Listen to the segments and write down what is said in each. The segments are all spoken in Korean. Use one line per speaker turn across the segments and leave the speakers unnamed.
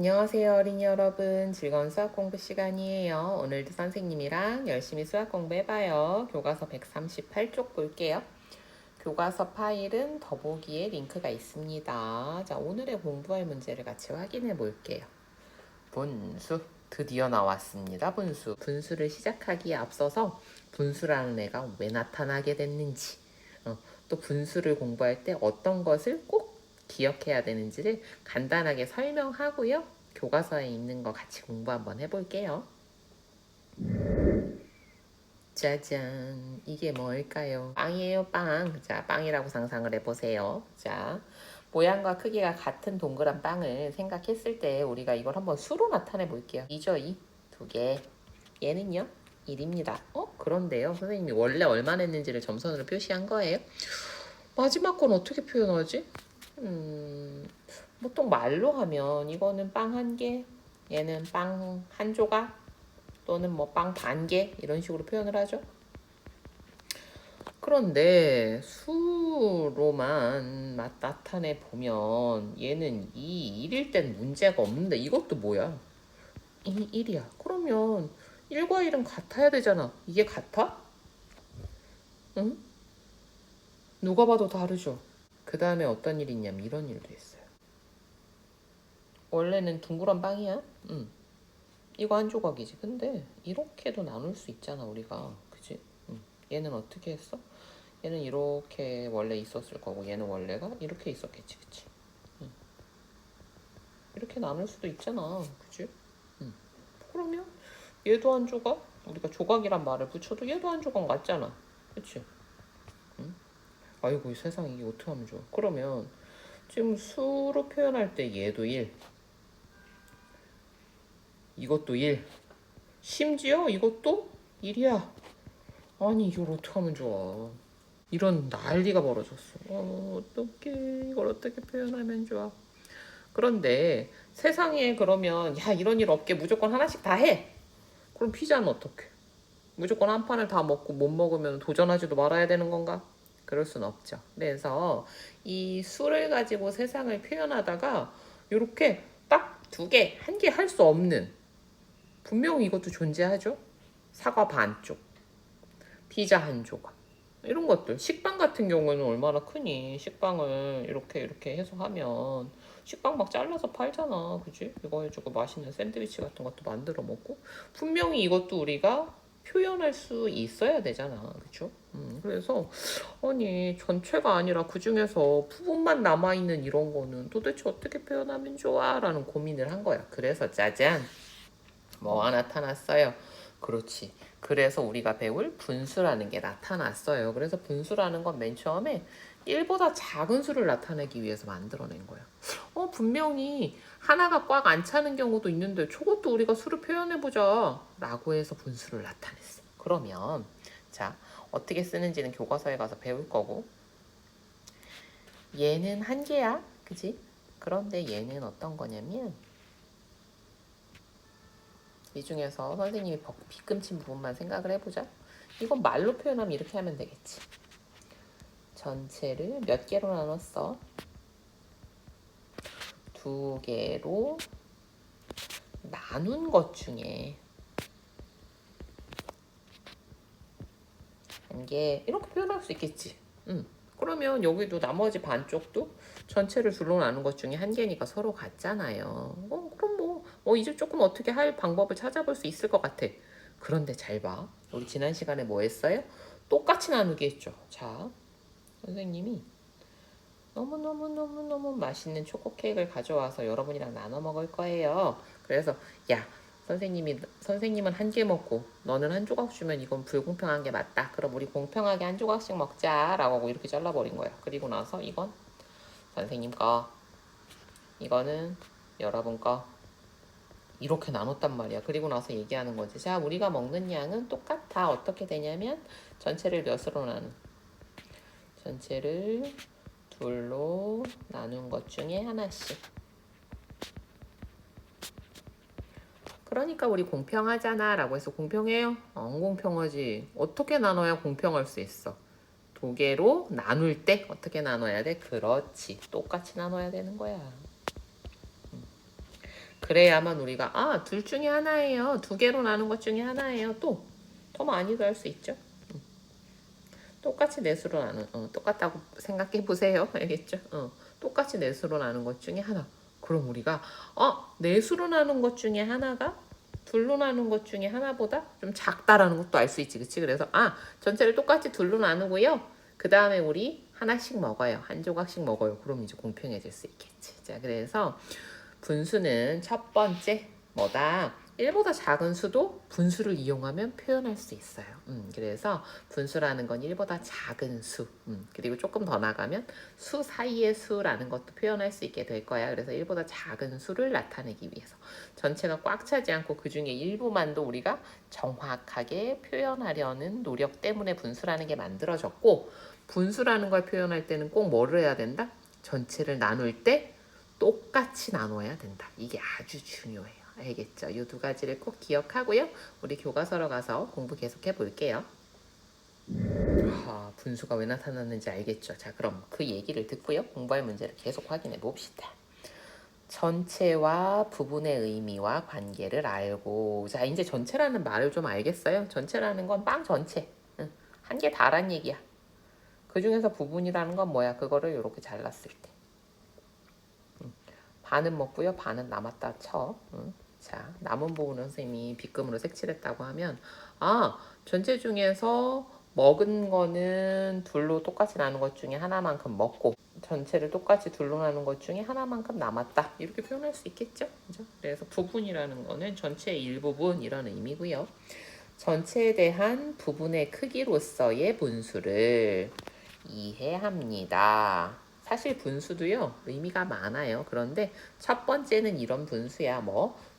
안녕하세요, 어린이 여러분. 즐거운 수학 공부 시간이에요. 오늘도 선생님이랑 열심히 수학 공부해봐요. 교과서 138쪽 볼게요. 교과서 파일은 더보기에 링크가 있습니다. 자, 오늘의 공부할 문제를 같이 확인해 볼게요. 분수. 드디어 나왔습니다. 분수. 분수를 시작하기에 앞서서 분수라는 애가 왜 나타나게 됐는지, 또 분수를 공부할 때 어떤 것을 꼭 기억해야 되는지를 간단하게 설명하고요. 교과서에 있는 거 같이 공부 한번 해볼게요. 짜잔, 이게 뭘까요? 빵이에요, 빵. 자, 빵이라고 상상을 해보세요. 자, 모양과 크기가 같은 동그란 빵을 생각했을 때 우리가 이걸 한번 수로 나타내 볼게요. 2죠, 2. 두 개. 얘는요? 1입니다. 그런데요, 선생님이 원래 얼마 냈는지를 점선으로 표시한 거예요. 마지막 건 어떻게 표현하지? 보통 말로 하면 이거는 빵 한 개, 얘는 빵 한 조각, 또는 뭐 빵 반 개 이런 식으로 표현을 하죠. 그런데 수로만 나타내 보면 얘는 이 1일 땐 문제가 없는데 이것도 뭐야? 이 1이야. 그러면 1과 1은 같아야 되잖아. 이게 같아? 응? 누가 봐도 다르죠. 그 다음에 어떤 일이 있냐면 이런 일도 있어요. 원래는 둥그런 빵이야. 응. 이거 한 조각이지. 근데 이렇게도 나눌 수 있잖아, 우리가. 그치? 응. 얘는 어떻게 했어? 얘는 이렇게 원래 있었을 거고 얘는 원래가 이렇게 있었겠지. 그치? 응. 이렇게 나눌 수도 있잖아. 그치? 응. 그러면 얘도 한 조각? 우리가 조각이란 말을 붙여도 얘도 한 조각 맞잖아. 그치? 응? 아이고, 이 세상에 이게 어떻게 하면 좋아. 그러면 지금 수로 표현할 때 얘도 1, 이것도 1, 심지어 이것도 1이야. 아니, 이걸 어떻게 하면 좋아. 이런 난리가 벌어졌어. 어떡해. 이걸 어떻게 표현하면 좋아. 그런데 세상에 그러면 야, 이런 일 없게 무조건 하나씩 다 해. 그럼 피자는 어떡해? 무조건 한 판을 다 먹고 못 먹으면 도전하지도 말아야 되는 건가? 그럴 순 없죠. 그래서 이 수를 가지고 세상을 표현하다가 이렇게 딱 두 개, 한 개 할 수 없는, 분명히 이것도 존재하죠. 사과 반쪽, 피자 한 조각. 이런 것들. 식빵 같은 경우는 얼마나 크니. 식빵을 이렇게 해서 하면 식빵 막 잘라서 팔잖아. 그지? 이거 해주고 맛있는 샌드위치 같은 것도 만들어 먹고. 분명히 이것도 우리가 표현할 수 있어야 되잖아. 그죠? 그래서 아니, 전체가 아니라 그 중에서 부분만 남아있는 이런 거는 도대체 어떻게 표현하면 좋아? 라는 고민을 한 거야. 그래서 짜잔, 뭐가 나타났어요? 그렇지. 그래서 우리가 배울 분수라는 게 나타났어요. 그래서 분수라는 건 맨 처음에 1보다 작은 수를 나타내기 위해서 만들어낸 거예요. 분명히 하나가 꽉 안 차는 경우도 있는데 저것도 우리가 수를 표현해보자 라고 해서 분수를 나타냈어. 그러면 자, 어떻게 쓰는지는 교과서에 가서 배울 거고, 얘는 한 개야. 그지? 그런데 얘는 어떤 거냐면 이 중에서 선생님이 빗금친 부분만 생각을 해보자. 이건 말로 표현하면 이렇게 하면 되겠지. 전체를 몇 개로 나눴어? 두 개로 나눈 것 중에 한 개, 이렇게 표현할 수 있겠지. 그러면 여기도 나머지 반쪽도 전체를 둘로 나눈 것 중에 한 개니까 서로 같잖아요. 그럼 이제 조금 어떻게 할 방법을 찾아볼 수 있을 것 같아. 그런데 잘 봐. 우리 지난 시간에 뭐 했어요? 똑같이 나누기 했죠. 자, 선생님이 너무너무너무너무 맛있는 초코 케이크를 가져와서 여러분이랑 나눠 먹을 거예요. 그래서 야, 선생님은 한 개 먹고 너는 한 조각 주면 이건 불공평한 게 맞다. 그럼 우리 공평하게 한 조각씩 먹자라고 하고 이렇게 잘라버린 거야. 그리고 나서 이건 선생님 거, 이거는 여러분 거, 이렇게 나눴단 말이야. 그리고 나서 얘기하는 거지. 자, 우리가 먹는 양은 똑같아. 어떻게 되냐면 전체를 몇으로 나눈? 전체를 둘로 나눈 것 중에 하나씩. 그러니까 우리 공평하잖아 라고 해서 공평해요? 안 공평하지. 어떻게 나눠야 공평할 수 있어? 두 개로 나눌 때 어떻게 나눠야 돼? 그렇지. 똑같이 나눠야 되는 거야. 그래야만 우리가 둘 중에 하나예요. 두 개로 나눈 것 중에 하나예요. 또 더 많이도 할 수 있죠. 똑같이 넷으로 나눈 똑같다고 생각해 보세요. 알겠죠? 똑같이 넷으로 나눈 것 중에 하나. 그럼 우리가 넷으로 나눈 것 중에 하나가 둘로 나눈 것 중에 하나보다 좀 작다라는 것도 알 수 있지, 그치? 그래서 전체를 똑같이 둘로 나누고요. 그 다음에 우리 하나씩 먹어요. 한 조각씩 먹어요. 그럼 이제 공평해질 수 있겠지. 자, 그래서 분수는 첫 번째 뭐다? 1보다 작은 수도 분수를 이용하면 표현할 수 있어요. 그래서 분수라는 건 1보다 작은 수, 그리고 조금 더 나가면 수 사이의 수라는 것도 표현할 수 있게 될 거야. 그래서 1보다 작은 수를 나타내기 위해서 전체가 꽉 차지 않고 그 중에 일부만도 우리가 정확하게 표현하려는 노력 때문에 분수라는 게 만들어졌고, 분수라는 걸 표현할 때는 꼭 뭐를 해야 된다? 전체를 나눌 때 똑같이 나눠야 된다. 이게 아주 중요해요. 알겠죠? 이 두 가지를 꼭 기억하고요. 우리 교과서로 가서 공부 계속해 볼게요. 분수가 왜 나타났는지 알겠죠? 자, 그럼 그 얘기를 듣고요. 공부할 문제를 계속 확인해 봅시다. 전체와 부분의 의미와 관계를 알고, 자, 이제 전체라는 말을 좀 알겠어요? 전체라는 건 빵 전체. 한 개 다란 얘기야. 그 중에서 부분이라는 건 뭐야? 그거를 이렇게 잘랐을 때. 반은 먹고요. 반은 남았다 쳐. 자, 남은 부분은 선생님이 빗금으로 색칠했다고 하면 전체 중에서 먹은 거는 둘로 똑같이 나눈 것 중에 하나만큼 먹고 전체를 똑같이 둘로 나눈 것 중에 하나만큼 남았다. 이렇게 표현할 수 있겠죠? 그죠? 그래서 부분이라는 거는 전체의 일부분이라는 의미고요. 전체에 대한 부분의 크기로서의 분수를 이해합니다. 사실 분수도요, 의미가 많아요. 그런데 첫 번째는 이런 분수야.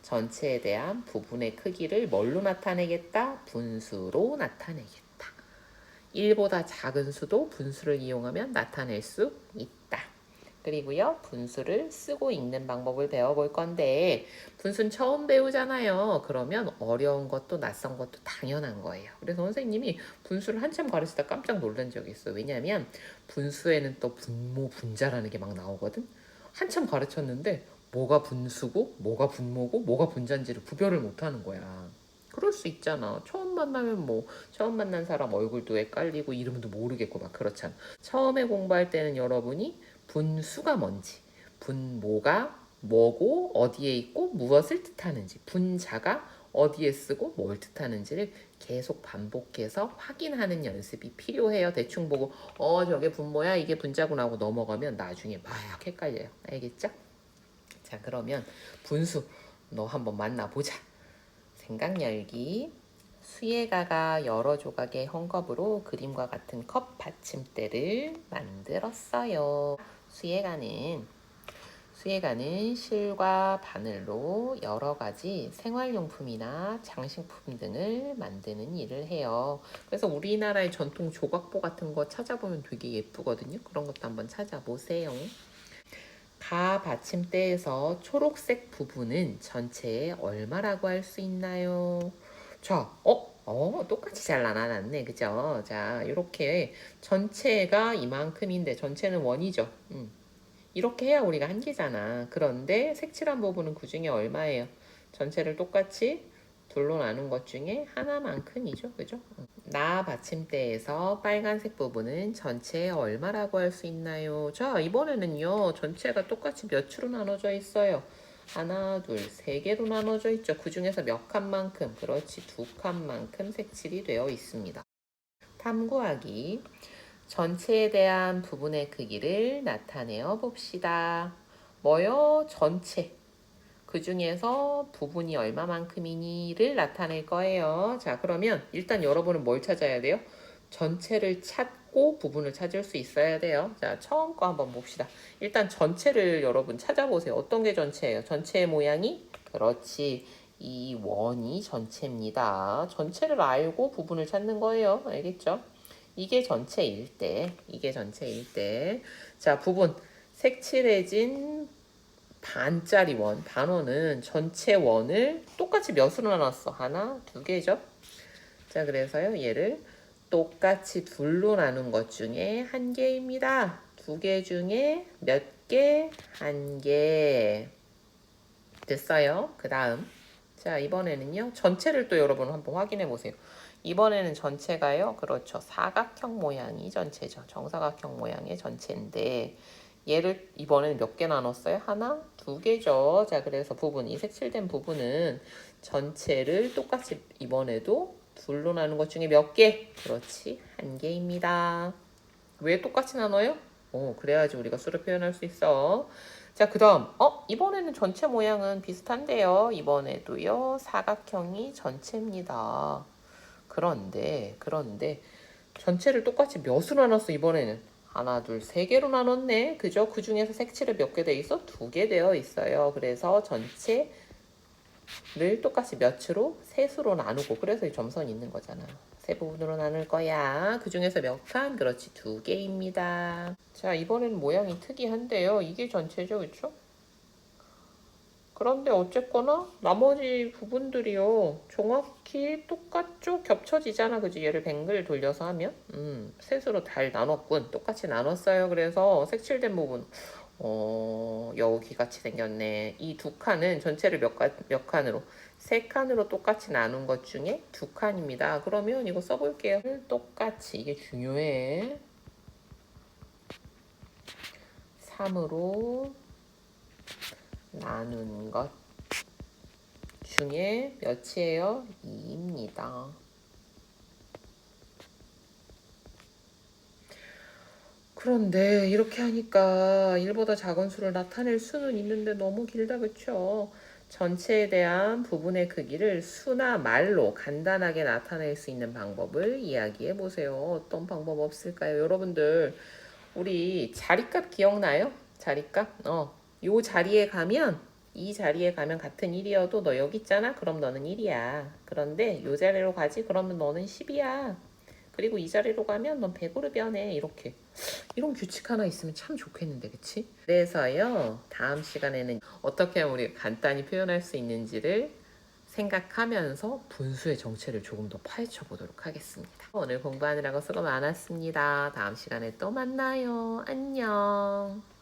전체에 대한 부분의 크기를 뭘로 나타내겠다? 분수로 나타내겠다. 1보다 작은 수도 분수를 이용하면 나타낼 수 있다. 그리고요, 분수를 쓰고 읽는 방법을 배워볼 건데, 분수는 처음 배우잖아요. 그러면 어려운 것도 낯선 것도 당연한 거예요. 그래서 선생님이 분수를 한참 가르치다 깜짝 놀란 적이 있어요. 왜냐하면 분수에는 또 분모, 분자라는 게 막 나오거든. 한참 가르쳤는데 뭐가 분수고 뭐가 분모고 뭐가 분자인지를 구별을 못하는 거야. 그럴 수 있잖아. 처음 만나면 처음 만난 사람 얼굴도 헷갈리고 이름도 모르겠고 막 그렇잖아. 처음에 공부할 때는 여러분이 분수가 뭔지, 분모가 뭐고 어디에 있고 무엇을 뜻하는지, 분자가 어디에 쓰고 뭘 뜻하는지를 계속 반복해서 확인하는 연습이 필요해요. 대충 보고 저게 분모야 이게 분자구나 하고 넘어가면 나중에 막 헷갈려요. 알겠죠? 자, 그러면 분수 너 한번 만나보자. 생각 열기. 수예가가 여러 조각의 헝겊으로 그림과 같은 컵 받침대를 만들었어요. 수예가는 실과 바늘로 여러 가지 생활용품이나 장식품 등을 만드는 일을 해요. 그래서 우리나라의 전통 조각보 같은 거 찾아보면 되게 예쁘거든요. 그런 것도 한번 찾아보세요. 가 받침대에서 초록색 부분은 전체에 얼마라고 할 수 있나요? 자, 똑같이 잘 나눠놨네. 그죠? 자, 이렇게 전체가 이만큼인데 전체는 원이죠. 이렇게 해야 우리가 한 개잖아. 그런데 색칠한 부분은 그 중에 얼마예요? 전체를 똑같이 둘로 나눈 것 중에 하나만큼이죠. 그죠? 나 받침대에서 빨간색 부분은 전체에 얼마라고 할 수 있나요? 자, 이번에는요. 전체가 똑같이 몇 추로 나눠져 있어요. 하나, 둘, 세 개로 나눠져 있죠. 그 중에서 몇 칸만큼, 그렇지, 두 칸만큼 색칠이 되어 있습니다. 탐구하기. 전체에 대한 부분의 크기를 나타내어 봅시다. 뭐요? 전체. 그 중에서 부분이 얼마만큼이니를 나타낼 거예요. 자, 그러면 일단 여러분은 뭘 찾아야 돼요? 전체를 찾고 부분을 찾을 수 있어야 돼요. 자, 처음 거 한번 봅시다. 일단 전체를 여러분 찾아보세요. 어떤 게 전체예요? 전체의 모양이? 그렇지. 이 원이 전체입니다. 전체를 알고 부분을 찾는 거예요. 알겠죠? 이게 전체일 때. 자, 부분. 색칠해진 반짜리 원, 반원은 전체 원을 똑같이 몇으로 나눴어? 하나, 두 개죠? 자, 그래서요, 얘를 똑같이 둘로 나눈 것 중에 한 개입니다. 두 개 중에 몇 개? 한 개. 됐어요. 그 다음. 자, 이번에는요. 전체를 또 여러분 한번 확인해 보세요. 이번에는 전체가요. 그렇죠. 사각형 모양이 전체죠. 정사각형 모양의 전체인데 얘를 이번에는 몇 개 나눴어요? 하나, 두 개죠. 자, 그래서 부분, 이 색칠된 부분은 전체를 똑같이 이번에도 둘로 나눈 것 중에 몇 개? 그렇지, 한 개입니다. 왜 똑같이 나눠요? 그래야지 우리가 수를 표현할 수 있어. 자, 그 다음. 이번에는 전체 모양은 비슷한데요. 이번에도요, 사각형이 전체입니다. 그런데, 전체를 똑같이 몇으로 나눴어, 이번에는? 하나, 둘, 세 개로 나눴네. 그죠? 그 중에서 색칠을 몇 개 돼 있어? 두 개 되어 있어요. 그래서 전체를 똑같이 몇으로? 셋으로 나누고. 그래서 이 점선이 있는 거잖아. 세 부분으로 나눌 거야. 그 중에서 몇 칸? 그렇지, 두 개입니다. 자, 이번에는 모양이 특이한데요. 이게 전체죠, 그쵸? 그런데 어쨌거나 나머지 부분들이요. 정확히 똑같죠? 겹쳐지잖아. 그지? 얘를 뱅글 돌려서 하면. 셋으로 잘 나눴군. 똑같이 나눴어요. 그래서 색칠된 부분. 여기 같이 생겼네. 이 두 칸은 전체를 몇 칸으로? 세 칸으로 똑같이 나눈 것 중에 두 칸입니다. 그러면 이거 써볼게요. 똑같이. 이게 중요해. 3으로 나눈 것 중에 몇이에요? 2입니다. 그런데 이렇게 하니까 1보다 작은 수를 나타낼 수는 있는데 너무 길다, 그쵸? 전체에 대한 부분의 크기를 수나 말로 간단하게 나타낼 수 있는 방법을 이야기해 보세요. 어떤 방법 없을까요? 여러분들, 우리 자리값 기억나요? 자리값? 요 자리에 가면, 이 자리에 가면 같은 1이어도 너 여기 있잖아? 그럼 너는 1이야. 그런데 요 자리로 가지? 그러면 너는 10이야. 그리고 이 자리로 가면 넌 100으로 변해. 이렇게. 이런 규칙 하나 있으면 참 좋겠는데, 그치? 그래서요, 다음 시간에는 어떻게 하면 우리가 간단히 표현할 수 있는지를 생각하면서 분수의 정체를 조금 더 파헤쳐 보도록 하겠습니다. 오늘 공부하느라고 수고 많았습니다. 다음 시간에 또 만나요. 안녕.